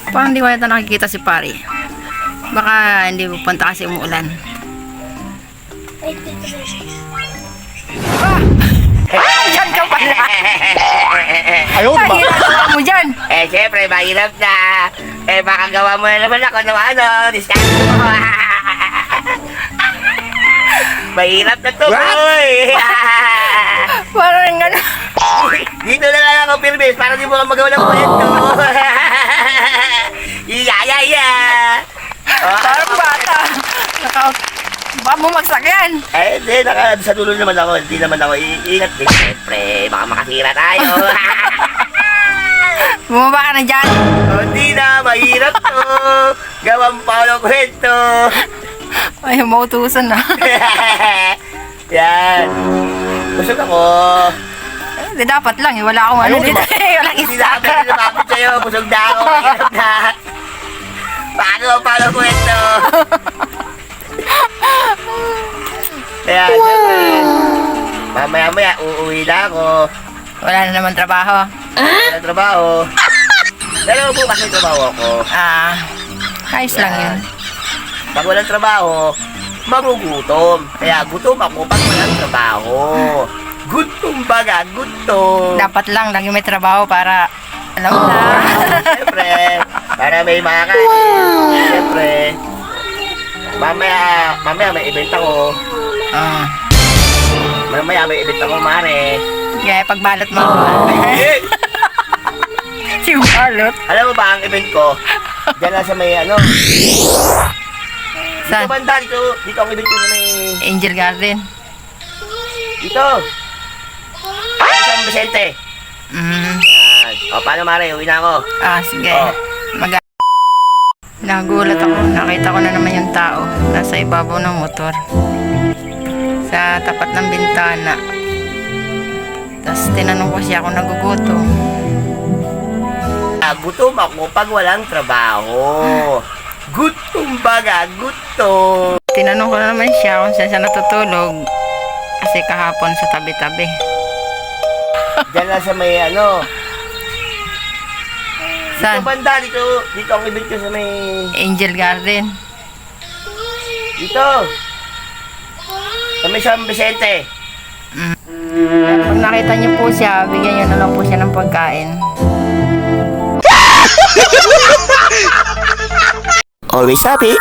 Parang hindi ko yata nakikita si pare. Baka hindi pupunta kasi umuulan. Diyan ka pala. Ayaw, Ay, ginagawa mo dyan. Siyempre, mahirap na. Baka gawa mo na naman ako ng ano, discount mo. Mahirap na to, boy. Parang ano. Dito na lang ako, Pilbis, para di mo ka magawa ng kwento. Iya. Parang bata. Baka bumagsak yan. Hindi, sa dulo naman ako. Hindi naman ako iingat din. Siyempre, baka makasira tayo. Bumaba ka na dyan. Hindi na, mahirap to. Gawang pa ng kwento. Ay, mautusan na. Yan. Busog ako. Hindi dapat lang eh. Wala akong ano dito eh. Walang Hindi na istak. ako lumapit sa'yo. Busog na ako. Mahirap na. Paano kwento? Kaya, mamaya, uuwi na ako. Wala na naman trabaho. Walang trabaho. Pero bukas may trabaho ako. Ayos lang yun. Pag walang trabaho, magugutom. Kaya gutom ako pag walang trabaho. Gutom baga, gutom. Dapat lang lagi may trabaho para alam mo na. Siyempre, para may makain. Siyempre. Mamaya may event ako. Mamaya may event ako, mare. Kaya pagbalot mo. Si balot. Alam mo ba ang event ko? Diyan lang sa may ano. Saan? Dito banda, dito ang event ko sa may... Angel Garden. Dito. San Vicente. Yan. O, paano mare? Uwi na ako. Sige. Oh. Nagulat ako. Nakita ko na naman yung tao. Nasa ibabaw ng motor. Sa tapat ng bintana. Tapos tinanong ko siya kung nagugutom. Gutom ako pag walang trabaho. Gutom baga, gutom. Tinanong ko na naman siya kung saan siya natutulog. Kasi kahapon sa tabi-tabi. Diyan lang sa may ano. Saan? Dito banda, dito ang event ko sa may... Angel Garden. Dito. Sa may San Vicente. Pag nakita niyo po siya, bigyan niyo na lang po siya ng pagkain. Always happy.